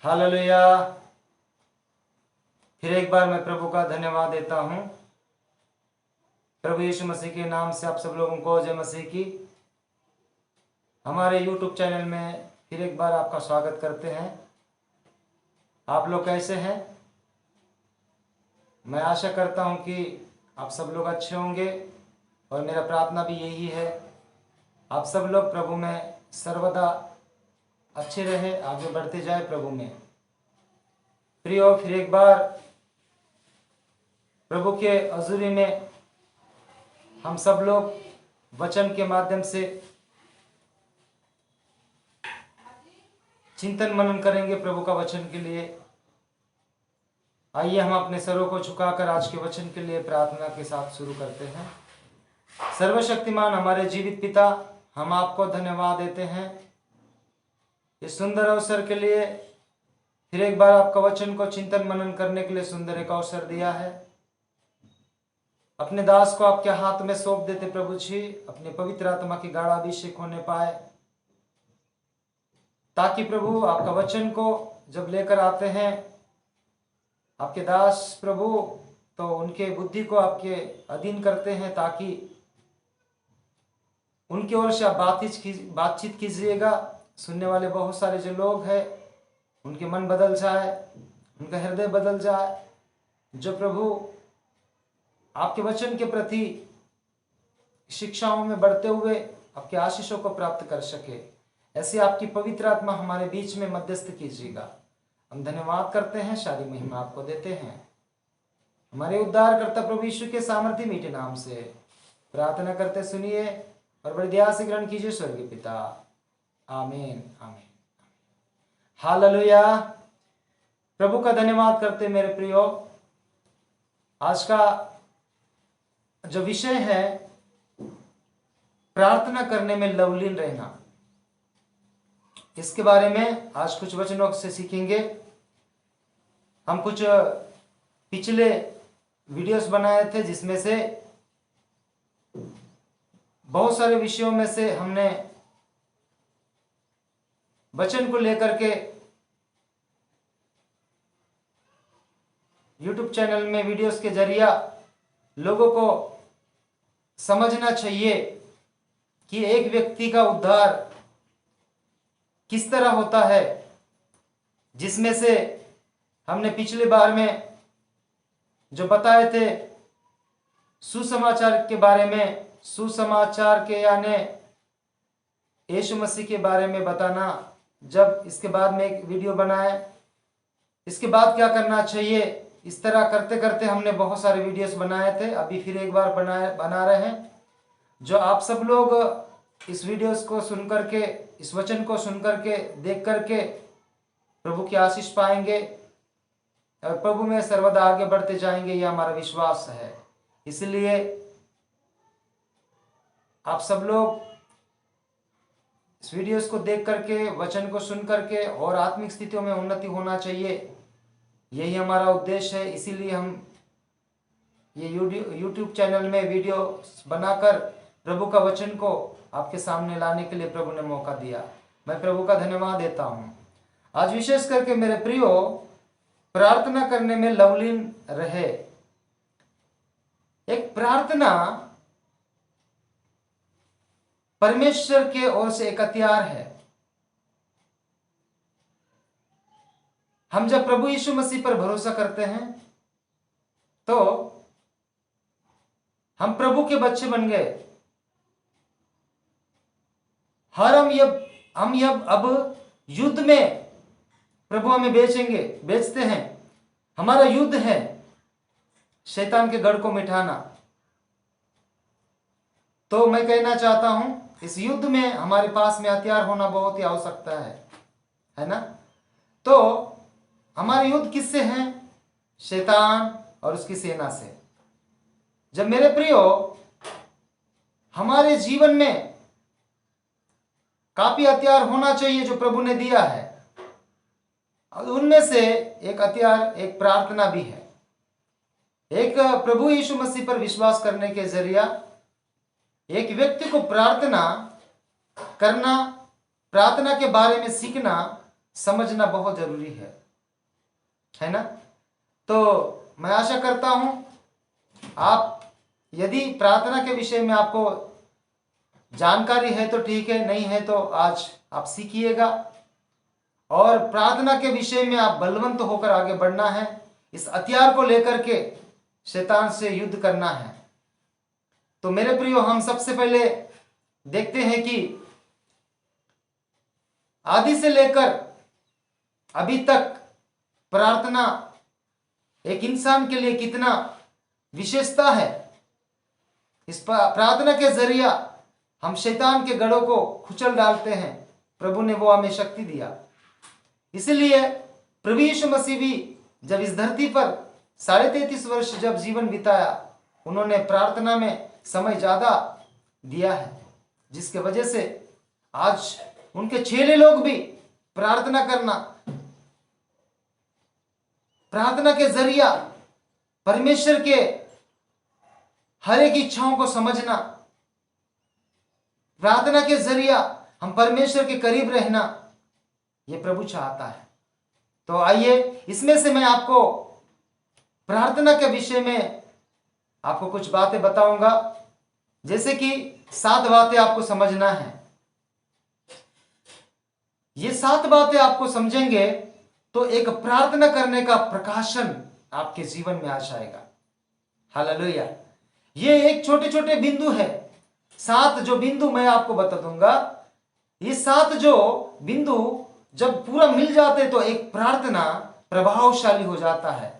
Hallelujah. फिर एक बार मैं प्रभु का धन्यवाद देता हूँ। प्रभु यीशु मसीह के नाम से आप सब लोगों को जय मसीह की। हमारे YouTube चैनल में फिर एक बार आपका स्वागत करते हैं। आप लोग कैसे हैं? मैं आशा करता हूँ कि आप सब लोग अच्छे होंगे और मेरा प्रार्थना भी यही है, आप सब लोग प्रभु में सर्वदा अच्छे रहे, आगे बढ़ते जाए प्रभु में। प्रियो, फिर एक बार प्रभु के हजूरी में हम सब लोग वचन के माध्यम से चिंतन मनन करेंगे प्रभु का वचन के लिए। आइए हम अपने सरों को झुकाकर आज के वचन के लिए प्रार्थना के साथ शुरू करते हैं। सर्वशक्तिमान हमारे जीवित पिता, हम आपको धन्यवाद देते हैं इस सुंदर अवसर के लिए। फिर एक बार आपका वचन को चिंतन मनन करने के लिए सुंदर एक अवसर दिया है। अपने दास को आपके हाथ में सौंप देते प्रभु जी, अपने पवित्र आत्मा की गाढ़ा अभिषेक होने पाए, ताकि प्रभु आपका वचन को जब लेकर आते हैं आपके दास प्रभु, तो उनके बुद्धि को आपके अधीन करते हैं, ताकि उनकी ओर से आप बातचीत कीजिएगा। सुनने वाले बहुत सारे जो लोग हैं उनके मन बदल जाए, उनका हृदय बदल जाए, जो प्रभु आपके वचन के प्रति शिक्षाओं में बढ़ते हुए आपके आशीषों को प्राप्त कर सके। ऐसी आपकी पवित्र आत्मा हमारे बीच में मध्यस्थ कीजिएगा। हम धन्यवाद करते हैं, सारी महिमा आपको देते हैं। हमारे उद्धारकर्ता प्रभु यीशु के सामर्थ्य मीठे नाम से प्रार्थना करते सुनिए और बड़ी दया से ग्रहण कीजिए स्वर्गीय पिता। आमीन आमीन। हालेलुया। प्रभु का धन्यवाद करते मेरे प्रियो। आज का जो विषय है प्रार्थना करने में लवलीन रहना, इसके बारे में आज कुछ वचनों से सीखेंगे। हम कुछ पिछले वीडियोस बनाए थे जिसमें से बहुत सारे विषयों में से हमने वचन को लेकर के YouTube चैनल में वीडियोस के जरिया लोगों को समझना चाहिए कि एक व्यक्ति का उद्धार किस तरह होता है, जिसमें से हमने पिछले बार में जो बताए थे सुसमाचार के बारे में, सुसमाचार के यानी यीशु मसीह के बारे में बताना। जब इसके बाद में एक वीडियो बनाए, इसके बाद क्या करना चाहिए, इस तरह करते करते हमने बहुत सारे वीडियोस बनाए थे। अभी फिर एक बार बना रहे हैं, जो आप सब लोग इस वीडियोस को सुन करके, इस वचन को सुन करके, देख करके प्रभु की आशीष पाएंगे और प्रभु में सर्वदा आगे बढ़ते जाएंगे, यह हमारा विश्वास है। इसलिए आप सब लोग इस वीडियोस को देख करके, वचन को सुन करके और आत्मिक स्थितियों में उन्नति होना चाहिए, यही हमारा उद्देश्य है। इसीलिए हम ये YouTube चैनल में वीडियो बनाकर प्रभु का वचन को आपके सामने लाने के लिए प्रभु ने मौका दिया। मैं प्रभु का धन्यवाद देता हूँ। आज विशेष करके मेरे प्रियो, प्रार्थना करने में लवलीन रहे। एक प्रार्थना परमेश्वर के ओर से एक हथियार है। हम जब प्रभु यीशु मसीह पर भरोसा करते हैं तो हम प्रभु के बच्चे बन गए। हम अब युद्ध में प्रभु हमें बेचते हैं। हमारा युद्ध है शैतान के गढ़ को मिटाना। तो मैं कहना चाहता हूं, इस युद्ध में हमारे पास में हथियार होना बहुत ही आवश्यकता है ना। तो हमारे युद्ध किससे है? शैतान और उसकी सेना से। जब मेरे प्रियो, हमारे जीवन में काफी हथियार होना चाहिए जो प्रभु ने दिया है, और उनमें से एक हथियार एक प्रार्थना भी है। एक प्रभु यीशु मसीह पर विश्वास करने के जरिया एक व्यक्ति को प्रार्थना करना, प्रार्थना के बारे में सीखना समझना बहुत जरूरी है ना। तो मैं आशा करता हूं आप, यदि प्रार्थना के विषय में आपको जानकारी है तो ठीक है, नहीं है तो आज आप सीखिएगा। और प्रार्थना के विषय में आप बलवंत होकर आगे बढ़ना है, इस हथियार को लेकर के शैतान से युद्ध करना है। तो मेरे प्रियो, हम सबसे पहले देखते हैं कि आदि से लेकर अभी तक प्रार्थना एक इंसान के लिए कितना विशेषता है। इस प्रार्थना के जरिया हम शैतान के गढ़ों को खुचल डालते हैं। प्रभु ने वो हमें शक्ति दिया। इसलिए प्रभु यीशु मसीह भी जब इस धरती पर 33.5 वर्ष जब जीवन बिताया, उन्होंने प्रार्थना में समय ज्यादा दिया है, जिसके वजह से आज उनके चेले लोग भी प्रार्थना करना, प्रार्थना के जरिया परमेश्वर के हर एक इच्छाओं को समझना, प्रार्थना के जरिया हम परमेश्वर के करीब रहना, यह प्रभु चाहता है। तो आइए, इसमें से मैं आपको प्रार्थना के विषय में आपको कुछ बातें बताऊंगा। जैसे कि 7 बातें आपको समझना है। ये 7 बातें आपको समझेंगे तो एक प्रार्थना करने का प्रकाशन आपके जीवन में आ जाएगा। हालेलुया। ये एक छोटे छोटे बिंदु है, 7 जो बिंदु मैं आपको बता दूंगा। ये 7 जो बिंदु जब पूरा मिल जाते तो एक प्रार्थना प्रभावशाली हो जाता है।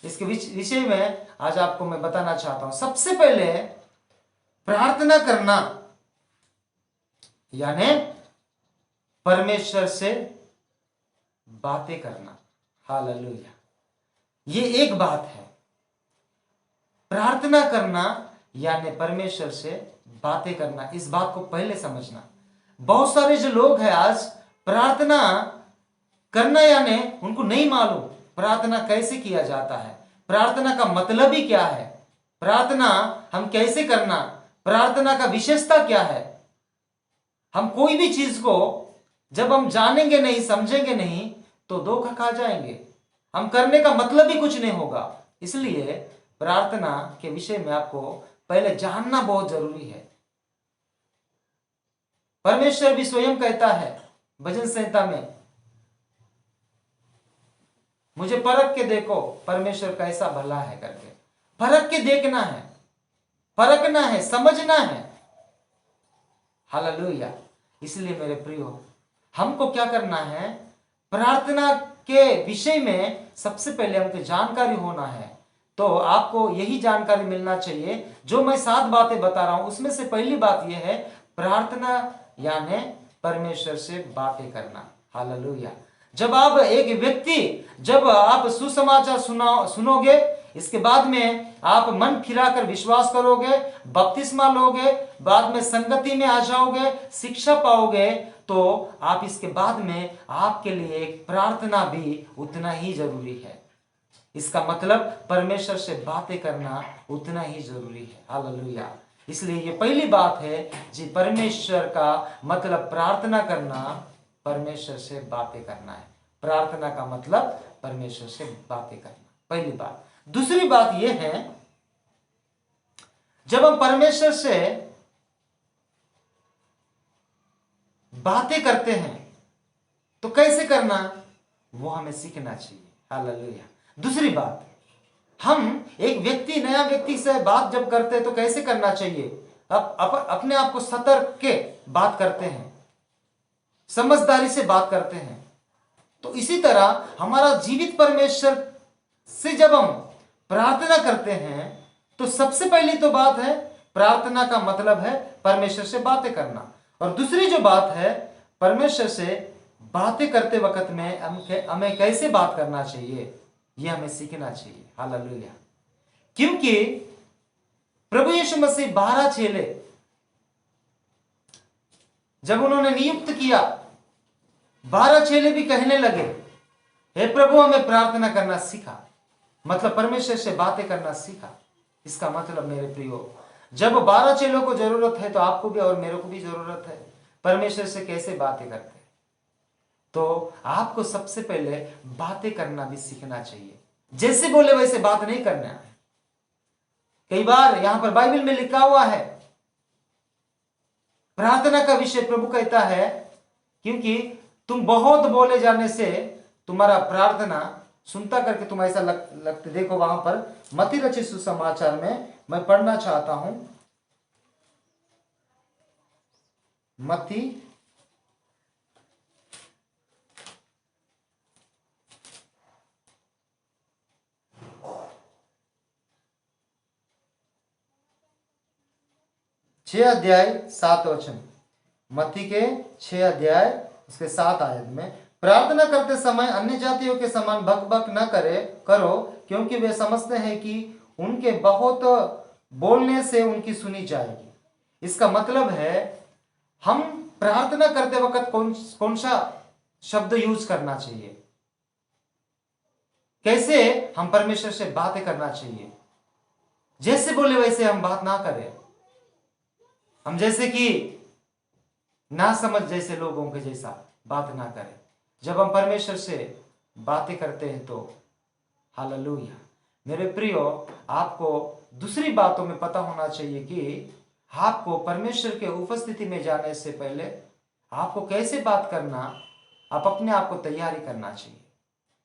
इसके विषय में आज आपको मैं बताना चाहता हूं। सबसे पहले प्रार्थना करना यानी परमेश्वर से बातें करना। हालेलुया। ये एक बात है, प्रार्थना करना यानी परमेश्वर से बातें करना। इस बात को पहले समझना। बहुत सारे जो लोग हैं आज, प्रार्थना करना यानी उनको नहीं मालूम प्रार्थना कैसे किया जाता है, प्रार्थना का मतलब ही क्या है, प्रार्थना हम कैसे करना, प्रार्थना का विशेषता क्या है। हम कोई भी चीज को जब हम जानेंगे नहीं, समझेंगे नहीं, तो धोखा खा जाएंगे, हम करने का मतलब ही कुछ नहीं होगा। इसलिए प्रार्थना के विषय में आपको पहले जानना बहुत जरूरी है। परमेश्वर भी स्वयं कहता है भजन संहिता में, मुझे परख के देखो परमेश्वर कैसा भला है करके। परख के देखना है, परखना है, समझना है। हालेलुया। इसलिए मेरे प्रियो, हमको क्या करना है, प्रार्थना के विषय में सबसे पहले हमको जानकारी होना है। तो आपको यही जानकारी मिलना चाहिए जो मैं 7 बातें बता रहा हूं। उसमें से पहली बात यह है, प्रार्थना यानी परमेश्वर से बातें करना। हालेलुया। जब आप सुसमाचार सुनोगे, इसके बाद में आप मन फिराकर विश्वास करोगे, बपतिस्मा लोगे, बाद में संगति में आ जाओगे, शिक्षा पाओगे, तो आप इसके बाद में आपके लिए एक प्रार्थना भी उतना ही जरूरी है। इसका मतलब परमेश्वर से बातें करना उतना ही जरूरी है। हालेलुया। इसलिए ये पहली बात है जी, परमेश्वर का मतलब प्रार्थना करना, परमेश्वर से बातें करना है। प्रार्थना का मतलब परमेश्वर से बातें करना, पहली बात। दूसरी बात यह है, जब हम परमेश्वर से बातें करते हैं तो कैसे करना, वो हमें सीखना चाहिए। हालेलुया। दूसरी बात, हम एक नया व्यक्ति से बात जब करते हैं तो कैसे करना चाहिए, अपने आप को सतर्क के बात करते हैं, समझदारी से बात करते हैं। तो इसी तरह हमारा जीवित परमेश्वर से जब हम प्रार्थना करते हैं तो सबसे पहली तो बात है, प्रार्थना का मतलब है परमेश्वर से बातें करना। और दूसरी जो बात है, परमेश्वर से बातें करते वक्त में हमें कैसे बात करना चाहिए, यह हमें सीखना चाहिए। हालेलुया। क्योंकि प्रभु यीशु मसीह 12 चेले जब उन्होंने नियुक्त किया, 12 चेले भी कहने लगे, हे प्रभु हमें प्रार्थना करना सीखा, मतलब परमेश्वर से बातें करना सीखा। इसका मतलब मेरे प्रियो, जब 12 चेलों को जरूरत है तो आपको भी और मेरे को भी जरूरत है। परमेश्वर से कैसे बातें करते हैं, तो आपको सबसे पहले बातें करना भी सीखना चाहिए। जैसे बोले वैसे बात नहीं करना है। कई बार यहां पर बाइबल में लिखा हुआ है, प्रार्थना का विषय प्रभु कहता है, क्योंकि तुम बहुत बोले जाने से तुम्हारा प्रार्थना सुनता करके तुम ऐसा लगते। देखो वहां पर मत्ती रचित सुसमाचार में मैं पढ़ना चाहता हूं, मत्ती 6 अध्याय 7 वचन, मत्ती के 6 अध्याय उसके 7 आयत में, प्रार्थना करते समय अन्य जातियों के समान भक भक न करो, क्योंकि वे समझते हैं कि उनके बहुत बोलने से उनकी सुनी जाएगी। इसका मतलब है हम प्रार्थना करते वक्त कौन सा शब्द यूज करना चाहिए, कैसे हम परमेश्वर से बातें करना चाहिए। जैसे बोले वैसे हम बात ना करें, हम जैसे कि ना समझ जैसे लोगों के जैसा बात ना करें। जब हम परमेश्वर से बातें करते हैं तो हालेलुया। मेरे प्रियो, आपको दूसरी बातों में पता होना चाहिए कि आपको परमेश्वर के उपस्थिति में जाने से पहले आपको कैसे बात करना, आप अपने आप को तैयारी करना चाहिए,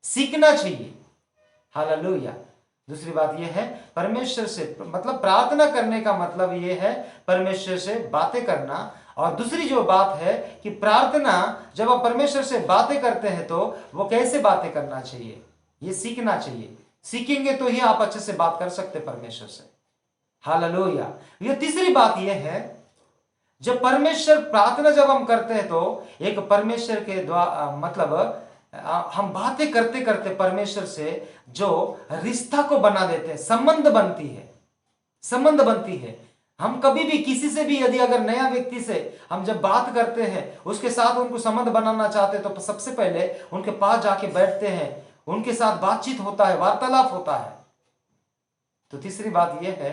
सीखना चाहिए। हालेलुया। दूसरी बात यह है, परमेश्वर से मतलब प्रार्थना करने का मतलब यह है परमेश्वर से बातें करना। और दूसरी जो बात है कि प्रार्थना जब आप परमेश्वर से बातें करते हैं तो वो कैसे बातें करना चाहिए, ये सीखना चाहिए। सीखेंगे तो ही आप अच्छे से बात कर सकते परमेश्वर से। हालेलुया। ये तीसरी बात यह है, जब परमेश्वर प्रार्थना जब हम करते हैं तो एक परमेश्वर के द्वारा मतलब हम बातें करते करते परमेश्वर से जो रिश्ता को बना देते हैं, संबंध बनती है। हम कभी भी किसी से भी यदि अगर नया व्यक्ति से हम जब बात करते हैं, उसके साथ उनको संबंध बनाना चाहते हैं तो सबसे पहले उनके पास जाके बैठते हैं, उनके साथ बातचीत होता है, वार्तालाप होता है। तो तीसरी बात यह है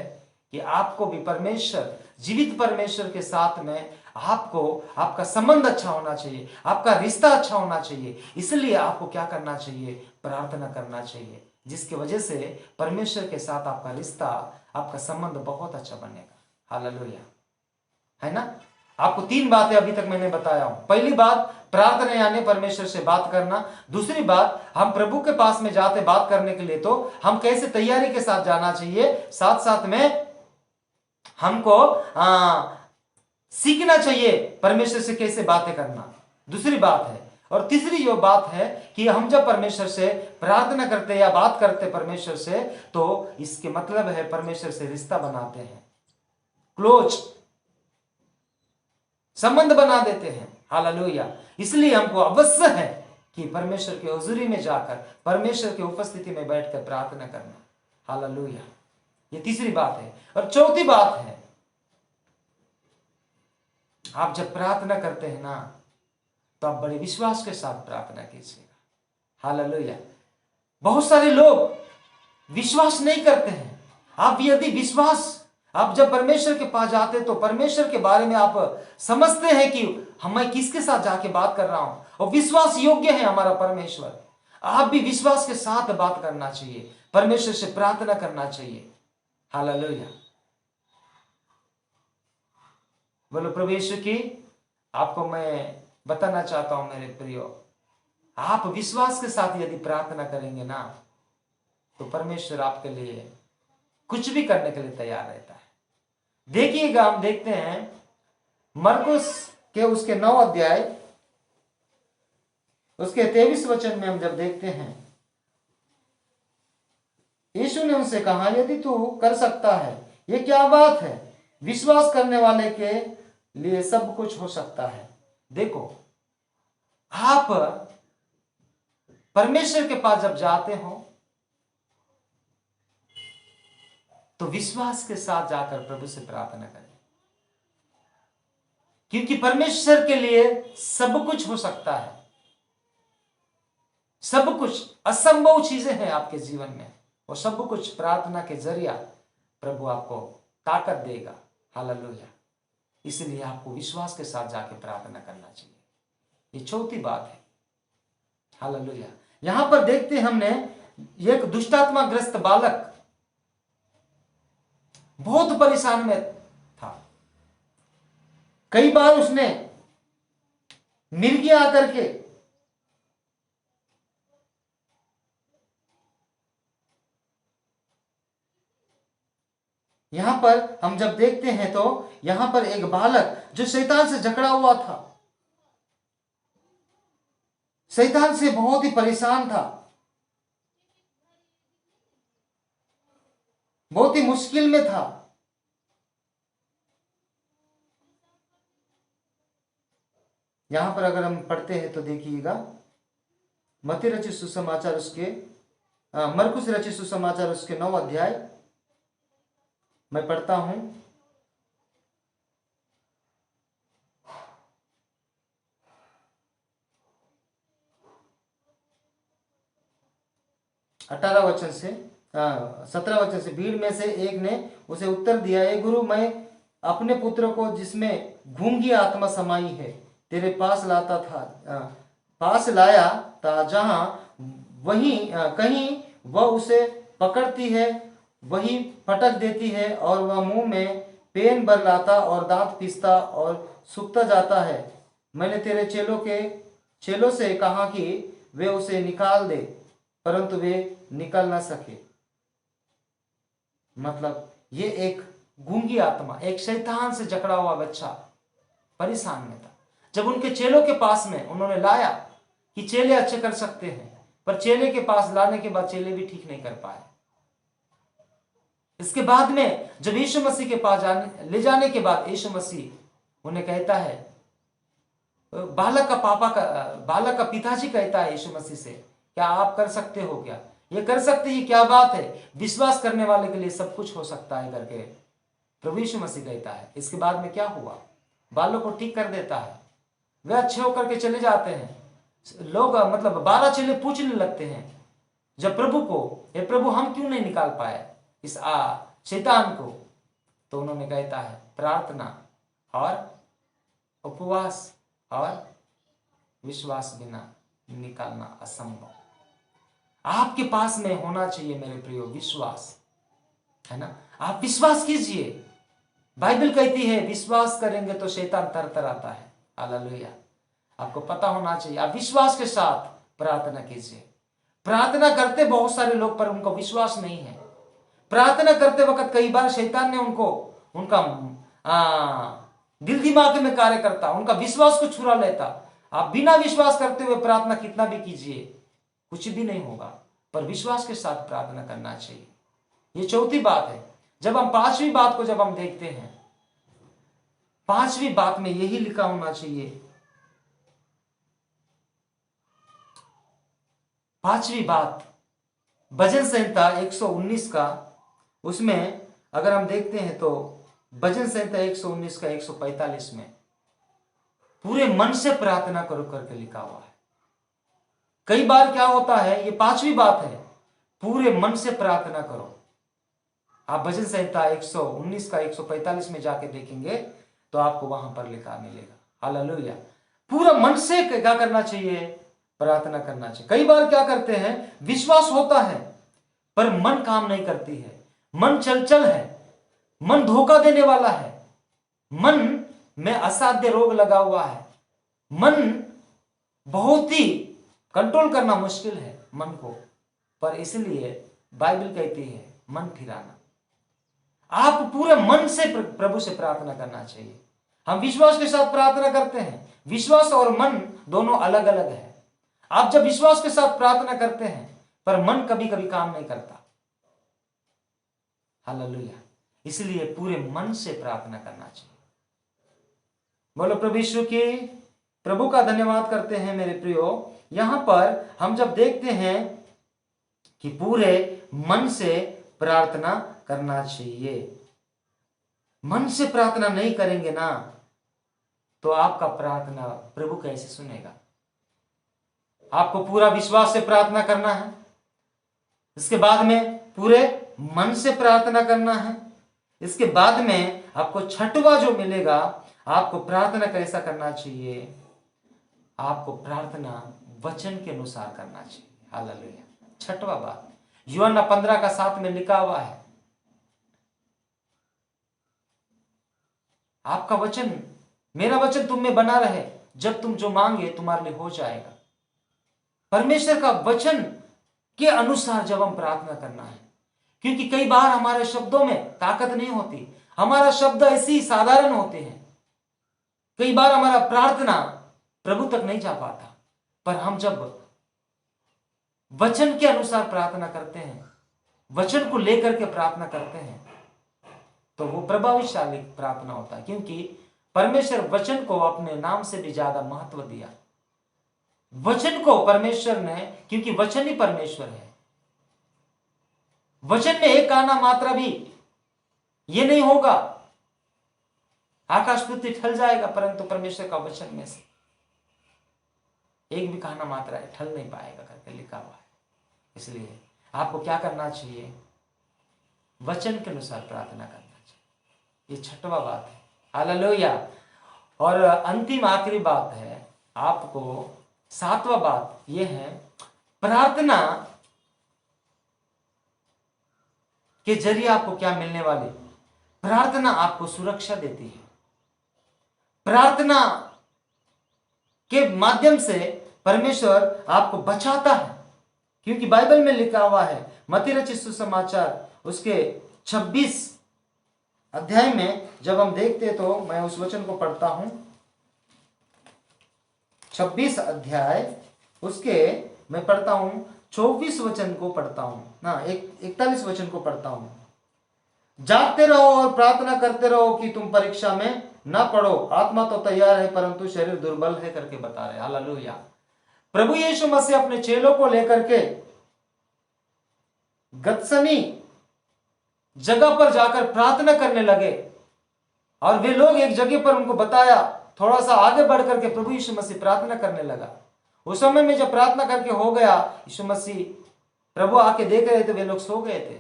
कि आपको भी परमेश्वर, जीवित परमेश्वर के साथ में आपको आपका संबंध अच्छा होना चाहिए, आपका रिश्ता अच्छा होना चाहिए। इसलिए आपको क्या करना चाहिए, प्रार्थना करना चाहिए, जिसकी वजह से परमेश्वर के साथ आपका रिश्ता, आपका संबंध बहुत अच्छा बनेगा। हालेलुया, है ना। आपको 3 बातें अभी तक मैंने बताया हूं। पहली बात प्रार्थना यानी परमेश्वर से बात करना। दूसरी बात, हम प्रभु के पास में जाते बात करने के लिए तो हम कैसे तैयारी के साथ जाना चाहिए, साथ साथ में हमको सीखना चाहिए परमेश्वर से कैसे बातें करना। दूसरी बात है, और तीसरी जो बात है कि हम जब परमेश्वर से प्रार्थना करते या बात करते परमेश्वर से, तो इसके मतलब है परमेश्वर से रिश्ता बनाते हैं, क्लोज संबंध बना देते हैं। हालेलुया। इसलिए हमको अवश्य है कि परमेश्वर की हुजूरी में जाकर परमेश्वर की उपस्थिति में बैठकर प्रार्थना करना। हालेलुया। ये तीसरी बात है। और चौथी बात है, आप जब प्रार्थना करते हैं ना तो आप बड़े विश्वास के साथ प्रार्थना कीजिएगा। हालेलुया। बहुत सारे लोग विश्वास नहीं करते हैं। आप यदि विश्वास, आप जब परमेश्वर के पास जाते तो परमेश्वर के बारे में आप समझते हैं कि मैं किसके साथ जाके बात कर रहा हूं, और विश्वास योग्य है हमारा परमेश्वर। आप भी विश्वास के साथ बात करना चाहिए, परमेश्वर से प्रार्थना करना चाहिए। हालेलुया। बोलो प्रभु यीशु की। आपको मैं बताना चाहता हूं मेरे प्रियो, आप विश्वास के साथ यदि प्रार्थना करेंगे ना तो परमेश्वर आपके लिए कुछ भी करने के लिए तैयार रहता है। देखिएगा, हम देखते हैं मरकुस के उसके 9 अध्याय उसके 23 वचन में हम जब देखते हैं, यीशु ने उनसे कहा, यदि तू कर सकता है, ये क्या बात है, विश्वास करने वाले के लिए सब कुछ हो सकता है। देखो, आप परमेश्वर के पास जब जाते हो तो विश्वास के साथ जाकर प्रभु से प्रार्थना करें, क्योंकि परमेश्वर के लिए सब कुछ हो सकता है। सब कुछ, असंभव चीजें हैं आपके जीवन में, और सब कुछ प्रार्थना के जरिया प्रभु आपको ताकत देगा। हालेलुया। इसलिए आपको विश्वास के साथ जाके प्रार्थना करना चाहिए। ये चौथी बात है। हालेलुया। यहां पर देखते हैं हमने एक दुष्टात्मा ग्रस्त बालक बहुत परेशान में था। कई बार उसने मिर्गियां आकर के यहां पर हम जब देखते हैं तो यहां पर एक बालक जो शैतान से जकड़ा हुआ था, शैतान से बहुत ही परेशान था, बहुत ही मुश्किल में था। यहां पर अगर हम पढ़ते हैं तो देखिएगा, मत्ती रचित सुसमाचार उसके मरकुस रचित सुसमाचार उसके 9 अध्याय मैं पढ़ता हूं। अठारह वचन से 17 वचन से, भीड़ में से एक ने उसे उत्तर दिया, ए गुरु, मैं अपने पुत्र को जिसमें गूंगी आत्मा समाई है तेरे पास लाया था, जहां वहीं कहीं वह उसे पकड़ती है वही पटक देती है और वह मुंह में पेन भर लाता और दांत पीसता और सूखता जाता है। मैंने तेरे चेलों से कहा कि वे उसे निकाल दे, परंतु वे निकल ना सके। मतलब ये एक गूंगी आत्मा, एक शैतान से जकड़ा हुआ बच्चा परेशान में था। जब उनके चेलों के पास में उन्होंने लाया कि चेले अच्छे कर सकते हैं, पर चेले के पास लाने के बाद चेले भी ठीक नहीं कर पाए। इसके बाद में जब यीशु मसीह के पास ले जाने के बाद यीशु मसीह उन्हें कहता है, बालक का पिताजी कहता है यीशु मसीह से, क्या आप कर सकते हो? क्या ये कर सकते ही? क्या बात है, विश्वास करने वाले के लिए सब कुछ हो सकता है करके प्रभु यीशु मसीह कहता है। इसके बाद में क्या हुआ, बालों को ठीक कर देता है, वे अच्छे होकर के चले जाते हैं। लोग मतलब 12 चेले पूछने लगते हैं जब प्रभु को, हे प्रभु, हम क्यों नहीं निकाल पाए इस शैतान को? तो उन्होंने कहता है, प्रार्थना और उपवास और विश्वास बिना निकालना असंभव। आपके पास में होना चाहिए मेरे प्रियो विश्वास, है ना? आप विश्वास कीजिए। बाइबल कहती है विश्वास करेंगे तो शैतान तर आता है। हालेलुया। आपको पता होना चाहिए, आप विश्वास के साथ प्रार्थना कीजिए। प्रार्थना करते बहुत सारे लोग, पर उनको विश्वास नहीं है। प्रार्थना करते वक्त कई बार शैतान ने उनका दिल दिमाग में कार्य करता, उनका विश्वास को छुरा लेता। आप बिना विश्वास करते हुए प्रार्थना कितना भी कीजिए, कुछ भी नहीं होगा, पर विश्वास के साथ प्रार्थना करना चाहिए। ये चौथी बात है। जब हम पांचवी बात को जब हम देखते हैं, पांचवी बात में यही लिखा होना चाहिए। पांचवी बात भजन संहिता 119 का, उसमें अगर हम देखते हैं तो भजन संहिता 119 का 145 में पूरे मन से प्रार्थना करो करके लिखा हुआ है। कई बार क्या होता है, ये पांचवी बात है, पूरे मन से प्रार्थना करो। आप भजन संहिता 119 का 145 में जाके देखेंगे तो आपको वहां पर लिखा मिलेगा। हालेलुया। पूरा मन से क्या करना चाहिए? प्रार्थना करना चाहिए। कई बार क्या करते हैं, विश्वास होता है पर मन काम नहीं करती है, मन चंचल है, मन धोखा देने वाला है, मन में असाध्य रोग लगा हुआ है, मन बहुत ही कंट्रोल करना मुश्किल है मन को। पर इसलिए बाइबल कहती है मन फिराना। आप पूरे मन से प्रभु से प्रार्थना करना चाहिए। हम विश्वास के साथ प्रार्थना करते हैं। विश्वास और मन दोनों अलग अलग है। आप जब विश्वास के साथ प्रार्थना करते हैं पर मन कभी कभी काम नहीं करता। हालेलुया। इसलिए पूरे मन से प्रार्थना करना चाहिए। बोलो प्रभु यीशु की। प्रभु का धन्यवाद करते हैं मेरे प्रियो। यहां पर हम जब देखते हैं कि पूरे मन से प्रार्थना करना चाहिए। मन से प्रार्थना नहीं करेंगे ना तो आपका प्रार्थना प्रभु कैसे सुनेगा? आपको पूरा विश्वास से प्रार्थना करना है, इसके बाद में पूरे मन से प्रार्थना करना है, इसके बाद में आपको छठवां जो मिलेगा, आपको प्रार्थना कैसा करना चाहिए? आपको प्रार्थना वचन के अनुसार करना चाहिए। हालेलुया। छठवा बात, यूहन्ना 15:7 में लिखा हुआ है, आपका वचन, मेरा वचन तुम में बना रहे, जब तुम जो मांगे तुम्हारे लिए हो जाएगा। परमेश्वर का वचन के अनुसार जब हम प्रार्थना करना है, क्योंकि कई बार हमारे शब्दों में ताकत नहीं होती, हमारा शब्द ऐसे ही साधारण होते हैं, कई बार हमारा प्रार्थना प्रभु तक नहीं जा पाता। पर हम जब वचन के अनुसार प्रार्थना करते हैं, वचन को लेकर के प्रार्थना करते हैं, तो वो प्रभावशाली प्रार्थना होता है, क्योंकि परमेश्वर वचन को अपने नाम से भी ज्यादा महत्व दिया। वचन को परमेश्वर ने, क्योंकि वचन ही परमेश्वर है, वचन में एक आना मात्रा भी ये नहीं होगा, आकाश पृथ्वी ठल जाएगा, परंतु परमेश्वर का वचन में से एक भी कहना मात्रा है ठल नहीं पाएगा करके लिखा हुआ है। इसलिए आपको क्या करना चाहिए? वचन के अनुसार प्रार्थना करना चाहिए। ये छठवा बात है। हालेलुया। और अंतिम आखिरी बात है, आपको सातवां बात यह है, प्रार्थना के जरिए आपको क्या मिलने वाली? प्रार्थना आपको सुरक्षा देती है। प्रार्थना के माध्यम से परमेश्वर आपको बचाता है, क्योंकि बाइबल में लिखा हुआ है, मत्ती रचित सुसमाचार उसके 26 अध्याय में जब हम देखते हैं, तो मैं उस वचन को पढ़ता हूं। 26 अध्याय उसके मैं पढ़ता हूं, 24 वचन को पढ़ता हूं ना, 41 वचन को पढ़ता हूं। जागते रहो और प्रार्थना करते रहो कि तुम परीक्षा में ना पड़ो। आत्मा तो तैयार है परंतु शरीर दुर्बल है करके बता रहे। हालेलुया। प्रभु यीशु मसीह अपने चेलों को लेकर के गतसनी जगह पर जाकर प्रार्थना करने लगे, और वे लोग एक जगह पर उनको बताया, थोड़ा सा आगे बढ़ करके प्रभु यीशु मसीह प्रार्थना करने लगा। उस समय में जब प्रार्थना करके हो गया, यीशु मसीह प्रभु आके देख रहे थे, वे लोग सो गए थे।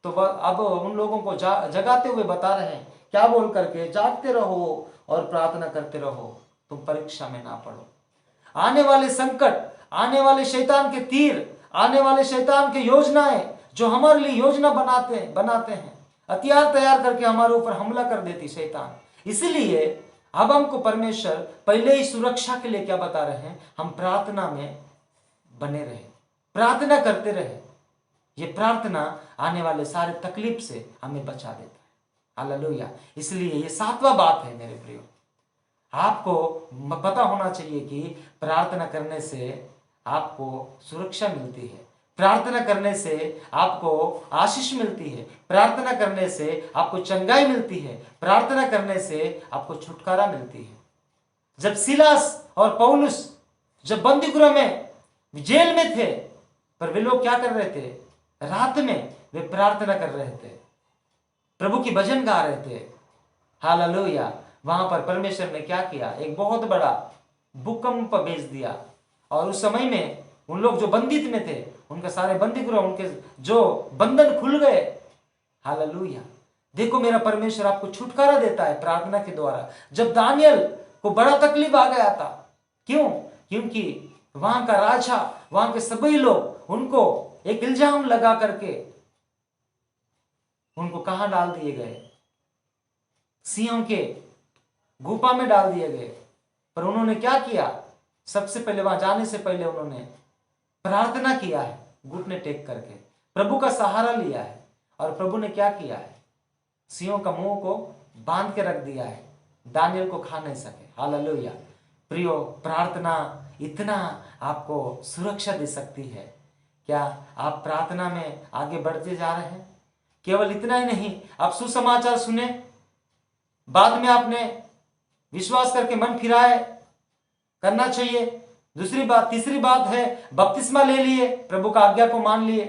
तो अब उन लोगों को जगाते हुए बता रहे हैं, क्या बोल करके? जागते रहो और प्रार्थना करते रहो, तुम परीक्षा में ना पड़ो। आने वाले संकट, आने वाले शैतान के तीर, आने वाले शैतान के योजनाएं जो हमारे लिए योजना बनाते हैं, हथियार तैयार करके हमारे ऊपर हमला कर देती शैतान। इसीलिए अब हमको परमेश्वर पहले ही सुरक्षा के लिए क्या बता रहे हैं? हम प्रार्थना में बने रहे, प्रार्थना करते रहे। ये प्रार्थना आने वाले सारे तकलीफ से हमें बचा देता है। हालेलुया। इसलिए ये सातवां बात है मेरे प्रियो, आपको पता होना चाहिए कि प्रार्थना करने से आपको सुरक्षा मिलती है, प्रार्थना करने से आपको आशीष मिलती है, प्रार्थना करने से आपको चंगाई मिलती है, प्रार्थना करने से आपको छुटकारा मिलती है। जब सिलास और पौलुस जब बंदीगृह में जेल में थे, पर वे लोग क्या कर रहे थे? रात में वे प्रार्थना कर रहे थे, प्रभु की भजन गा रहे थे। हालेलुया। वहां पर परमेश्वर ने क्या किया? एक बहुत बड़ा भूकंप भेज दिया, और उस समय में उन लोग जो बंदित में थे, उनके सारे बंदीगृह, उनके जो बंधन खुल गए। हालेलुया। देखो, मेरा परमेश्वर आपको छुटकारा देता है प्रार्थना के द्वारा। जब दानियल को बड़ा तकलीफ आ गया था, क्यों? क्योंकि वहां का राजा, वहां के सभी लोग उनको एक इल्जाम लगा करके उनको कहां डाल दिए गए? सिंहों के गुफा में डाल दिए गए। पर उन्होंने क्या किया? सबसे पहले वहां जाने से पहले उन्होंने प्रार्थना किया है, घुटने टेक करके प्रभु का सहारा लिया है। और प्रभु ने क्या किया है? सिंहों का मुंह को बांध के रख दिया है, दानियल को खा नहीं सके। हालेलुया। प्रियो, प्रार्थना इतना आपको सुरक्षा दे सकती है। क्या आप प्रार्थना में आगे बढ़ते जा रहे हैं? केवल इतना ही नहीं, आप सुसमाचार सुने, बाद में आपने विश्वास करके मन फिराए, करना चाहिए। दूसरी बात, तीसरी बात है बपतिस्मा ले लिए, प्रभु का आज्ञा को मान लिए।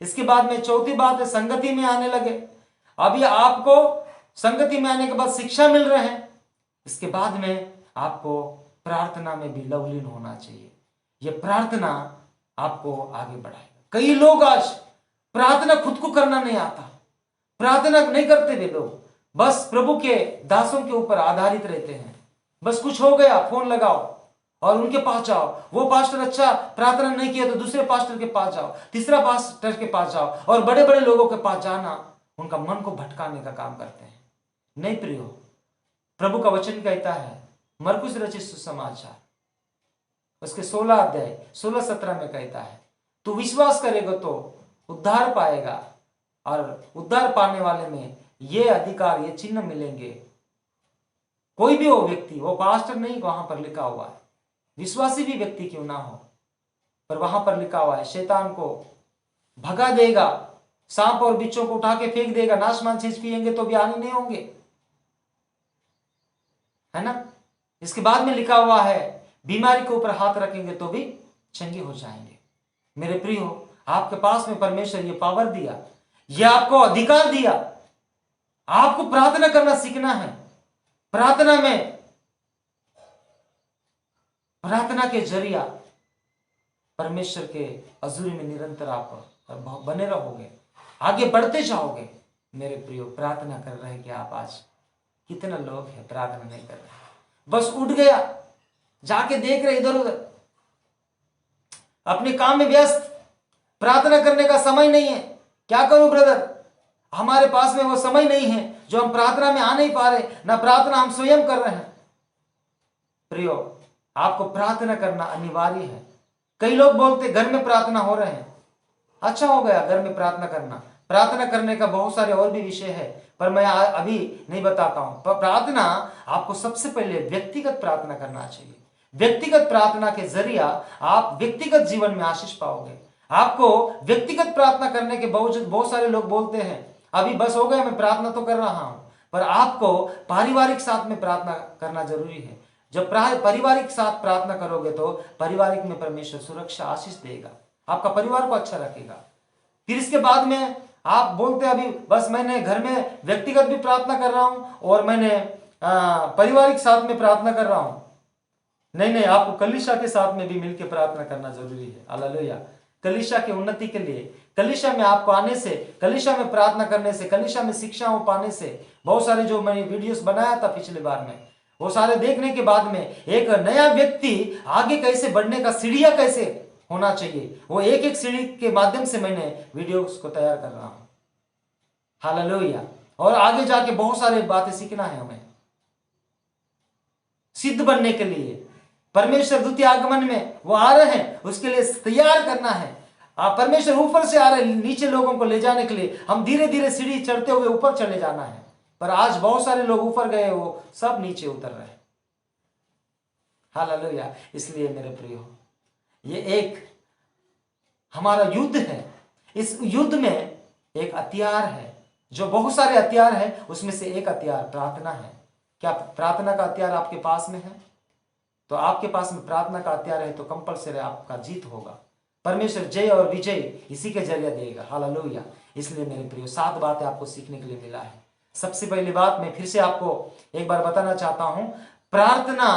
इसके बाद में चौथी बात है संगति में आने लगे। अभी आपको संगति में आने के बाद शिक्षा मिल रहे हैं, इसके बाद में आपको प्रार्थना में भी लवलीन होना चाहिए। यह प्रार्थना आपको आगे बढ़ाएगा। कई लोग आज प्रार्थना खुद को करना नहीं आता, प्रार्थना नहीं करते वे लोग, बस प्रभु के दासों के ऊपर आधारित रहते हैं। बस कुछ हो गया, फोन लगाओ और उनके पास जाओ। वो पास्टर अच्छा प्रार्थना नहीं किया तो दूसरे पास्टर के पास जाओ, तीसरा पास्टर के पास जाओ, और बड़े बड़े लोगों के पास जाना उनका मन को भटकाने का काम करते हैं। नहीं प्रियो, प्रभु का वचन कहता है, मरकुस रचित सुसमाचार उसके 16 अध्याय 16-17 में कहता है, तू विश्वास करेगा तो उद्धार पाएगा, और उद्धार पाने वाले में ये अधिकार, ये चिन्ह मिलेंगे। कोई भी हो व्यक्ति, वो पास्टर नहीं, वहां पर लिखा हुआ है, विश्वासी भी व्यक्ति क्यों ना हो, पर वहां पर लिखा हुआ है शैतान को भगा देगा, सांप और बिच्छों को उठा के फेंक देगा, नाशमान चीज पिएंगे तो भी हानि नहीं होंगे, है ना। इसके बाद में लिखा हुआ है बीमारी के ऊपर हाथ रखेंगे तो भी चंगे हो जाएंगे। मेरे प्रियो, आपके पास में परमेश्वर ये पावर दिया, ये आपको अधिकार दिया। आपको प्रार्थना करना सीखना है। प्रार्थना के जरिया परमेश्वर के हजूरी में निरंतर आप बने रहोगे, आगे बढ़ते जाओगे। मेरे प्रियो, प्रार्थना कर रहे हैं कि आप आज कितने लोग हैं प्रार्थना नहीं कर रहे, बस उठ गया, जाके देख रहे इधर उधर, अपने काम में व्यस्त, प्रार्थना करने का समय नहीं है। क्या करूं ब्रदर, हमारे पास में वो समय नहीं है जो हम प्रार्थना में आ नहीं पा रहे, ना प्रार्थना हम स्वयं कर रहे हैं। प्रियो, आपको प्रार्थना करना अनिवार्य है। कई लोग बोलते घर में प्रार्थना हो रहे हैं, अच्छा हो गया घर में प्रार्थना करना। प्रार्थना करने का बहुत सारे और भी विषय है, पर मैं अभी नहीं बताता हूं। पर प्रार्थना आपको सबसे पहले व्यक्तिगत प्रार्थना करना चाहिए। व्यक्तिगत प्रार्थना के जरिया आप व्यक्तिगत जीवन में आशीष पाओगे। आपको व्यक्तिगत प्रार्थना करने के बावजूद बहुत सारे लोग बोलते हैं अभी बस हो गया, मैं प्रार्थना तो कर रहा हूं, पर आपको पारिवारिक साथ में प्रार्थना करना जरूरी है। जब पारिवारिक साथ प्रार्थना करोगे तो पारिवारिक में परमेश्वर सुरक्षा आशीष देगा, आपका परिवार को अच्छा रखेगा। फिर इसके बाद में आप बोलते अभी बस मैंने घर में व्यक्तिगत भी प्रार्थना कर रहा हूं और मैंने पारिवारिक साथ में प्रार्थना कर रहा हूं। नहीं, आपको कलीसिया के साथ में भी मिलकर प्रार्थना करना जरूरी है। हालेलुया। कलीसिया की उन्नति के लिए, कलीसिया में आपको आने से, कलीसिया में प्रार्थना करने से, कलीसिया में शिक्षाओं पाने से, बहुत सारे जो मैंने वीडियोस बनाया था पिछले बार में, वो सारे देखने के बाद में एक नया व्यक्ति आगे कैसे बढ़ने का सीढ़ियां कैसे होना चाहिए, वो एक एक सीढ़ी के माध्यम से मैंने वीडियोस को तैयार कर रहा हूं। हालेलुया। और आगे जाके बहुत सारे बातें सीखना है हमें सिद्ध बनने के लिए। परमेश्वर द्वितीय आगमन में वो आ रहे हैं, उसके लिए तैयार करना है। परमेश्वर ऊपर से आ रहे हैं नीचे लोगों को ले जाने के लिए, हम धीरे धीरे सीढ़ी चढ़ते हुए ऊपर चले जाना है। पर आज बहुत सारे लोग ऊपर गए, वो सब नीचे उतर रहे हैं। हालेलुया। इसलिए मेरे प्रियो, ये एक हमारा युद्ध है। इस युद्ध में एक हथियार है, जो बहुत सारे हथियार है, उसमें से एक हथियार प्रार्थना है। क्या प्रार्थना का हथियार आपके पास में है? तो आपके पास में प्रार्थना का हथियार है तो कंपलसरी आपका जीत होगा। परमेश्वर जय और विजय इसी के जरिए देगा। हालेलुया। इसलिए मेरे प्रियो, 7 बातें आपको सीखने के लिए मिला है। सबसे पहली बात मैं फिर से आपको एक बार बताना चाहता हूं, प्रार्थना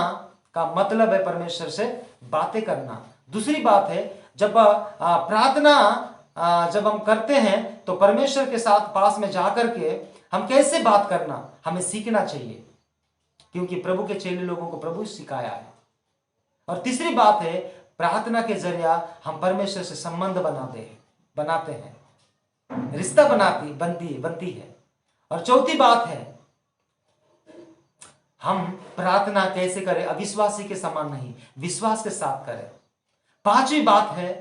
का मतलब है परमेश्वर से बातें करना। दूसरी बात है, जब प्रार्थना जब हम करते हैं तो परमेश्वर के साथ पास में जाकर के हम कैसे बात करना हमें सीखना चाहिए, क्योंकि प्रभु के चेले लोगों को प्रभु सिखाया है। और तीसरी बात है, प्रार्थना के जरिया हम परमेश्वर से संबंध बनाते हैं, रिश्ता बनती है। और चौथी बात है, हम प्रार्थना कैसे करें? अविश्वासी के समान नहीं, विश्वास के साथ करें। पांचवी बात है,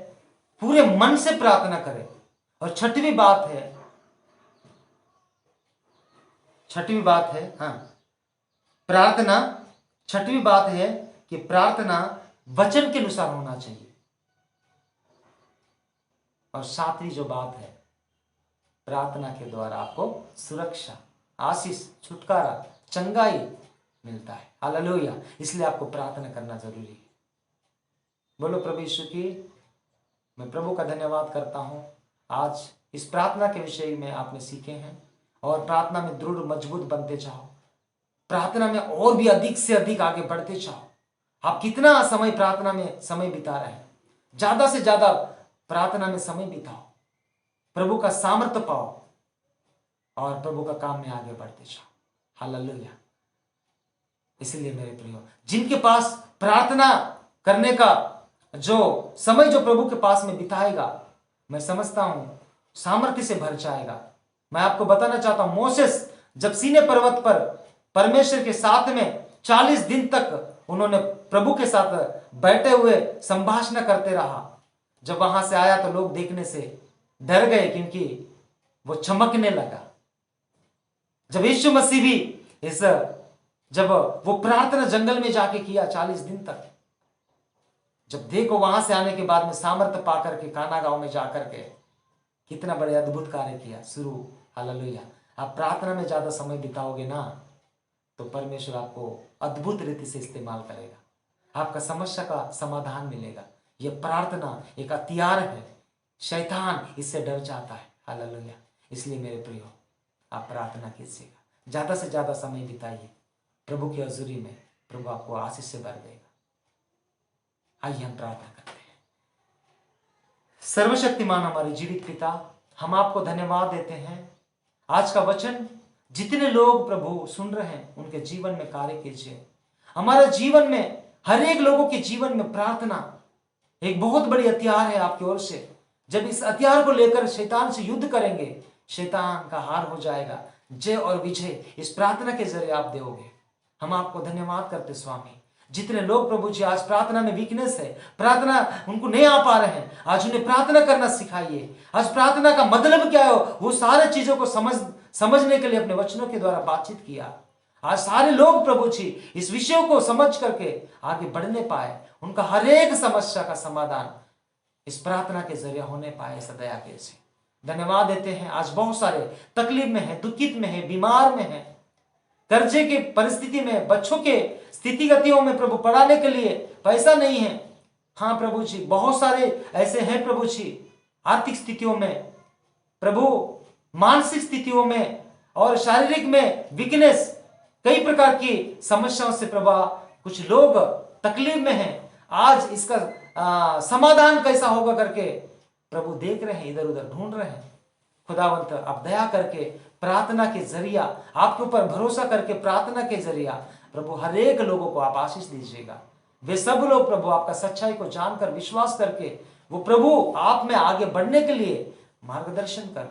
पूरे मन से प्रार्थना करें। और छठवीं बात है प्रार्थना, छठवीं बात है कि प्रार्थना वचन के अनुसार होना चाहिए। और सातवीं जो बात है, प्रार्थना के द्वारा आपको सुरक्षा, आशीष, छुटकारा, चंगाई मिलता है। हालेलुया। इसलिए आपको प्रार्थना करना जरूरी है। बोलो प्रभु यीशु की। मैं प्रभु का धन्यवाद करता हूं, आज इस प्रार्थना के विषय में आपने सीखे हैं, और प्रार्थना में दृढ़ मजबूत बनते जाओ। प्रार्थना में और भी अधिक से अधिक आगे बढ़ते जाओ। आप कितना समय प्रार्थना में समय बिता रहे हैं, ज्यादा से ज्यादा प्रार्थना में समय बिताओ, प्रभु का सामर्थ्य पाओ और प्रभु का काम में आगे बढ़ते जाओ। हालेलुया। इसलिए मेरे प्रियो, जिनके पास प्रार्थना करने का जो समय जो प्रभु के पास में बिताएगा, मैं समझता हूं सामर्थ्य से भर जाएगा। मैं आपको बताना चाहता हूं, मोसेस जब सीने पर्वत पर परमेश्वर के साथ में 40 दिन तक उन्होंने प्रभु के साथ बैठे हुए संभाषण करते रहा, जब वहां से आया तो लोग देखने से डर गए क्योंकि वो चमकने लगा। जब यीशु मसीह भी जब वो प्रार्थना जंगल में जाके किया 40 दिन तक, जब देखो वहां से आने के बाद में सामर्थ्य पाकर के काना गांव में जाकर के कितना बड़े अद्भुत कार्य किया शुरू। हालेलुया। आप प्रार्थना में ज्यादा समय बिताओगे ना तो परमेश्वर आपको अद्भुत रीति से इस्तेमाल करेगा, आपका समस्या का समाधान मिलेगा। यह प्रार्थना एक हथियार है, शैतान इससे डर जाता है। हालेलुया। इसलिए मेरे प्रियो, आप प्रार्थना कीजिएगा, ज्यादा से ज्यादा समय बिताइए प्रभु की हजूरी में, प्रभु आपको आशीष से भर देगा। आइए हम प्रार्थना करते हैं। सर्वशक्तिमान हमारे जीवित पिता, हम आपको धन्यवाद देते हैं। आज का वचन जितने लोग प्रभु सुन रहे हैं उनके जीवन में कार्य कीजिए। हमारे जीवन में, हर एक लोगों के जीवन में प्रार्थना एक बहुत बड़ी हथियार है आपकी ओर से। जब इस हथियार को लेकर शैतान से युद्ध करेंगे, शैतान का हार हो जाएगा। जय और विजय इस प्रार्थना के जरिए आप दोगे। हम आपको धन्यवाद करते स्वामी। जितने लोग प्रभु जी आज प्रार्थना में वीकनेस है, प्रार्थना उनको नहीं आ पा रहे हैं, आज उन्हें प्रार्थना करना सिखाइए। आज प्रार्थना का मतलब क्या है वो सारे चीजों को समझने के लिए अपने वचनों के द्वारा बातचीत किया। आज सारे लोग प्रभु जी इस विषय को समझ करके आगे बढ़ने पाए, उनका हर एक समस्या का समाधान इस प्रार्थना के जरिए होने पाए। सदया के से धन्यवाद देते हैं। आज बहुत सारे तकलीफ में है, दुखित में है, बीमार में है, कर्जे की परिस्थिति में, बच्चों के स्थितिगतियों में प्रभु पढ़ाने के लिए पैसा नहीं है। हाँ प्रभु जी, बहुत सारे ऐसे हैं प्रभु जी, आर्थिक स्थितियों में प्रभु, मानसिक स्थितियों में और शारीरिक में वीकनेस, कई प्रकार की समस्याओं से प्रभु कुछ लोग तकलीफ में हैं। आज इसका समाधान कैसा होगा करके प्रभु देख रहे हैं, इधर उधर ढूंढ रहे हैं। खुदावंत आप दया करके प्रार्थना के जरिया, आपके ऊपर भरोसा करके प्रार्थना के जरिया प्रभु हर एक लोगों को आप आशीष दीजिएगा। वे सब लोग प्रभु आपका सच्चाई को जानकर, विश्वास करके वो प्रभु आप में आगे बढ़ने के लिए मार्गदर्शन कर।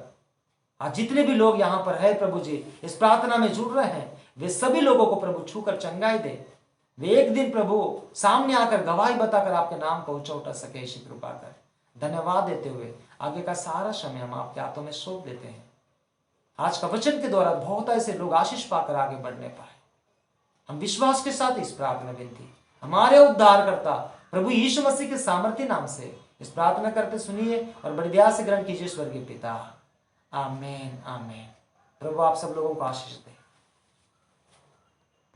आज जितने भी लोग यहाँ पर है प्रभु जी, इस प्रार्थना में जुड़ रहे हैं, वे सभी लोगों को प्रभु छूकर चंगाई दे। वे एक दिन प्रभु सामने आकर गवाही बताकर आपके नाम को ऊंचा उठा सके। ऐसी कृपा कर। धन्यवाद देते हुए आगे का सारा समय हम आपके हाथों में सौंप देते हैं। आज का वचन के द्वारा बहुत ऐसे लोग आशीष पाकर आगे बढ़ने पाए। हम विश्वास के साथ इस प्रार्थना विनती हमारे उद्धारकर्ता प्रभु यीशु मसीह के सामर्थ्य नाम से इस प्रार्थना करते सुनिए और बड़ी दया से ग्रहण कीजिए स्वर्गीय पिता। आमीन आमीन। प्रभु आप सब लोगों को आशीष दे।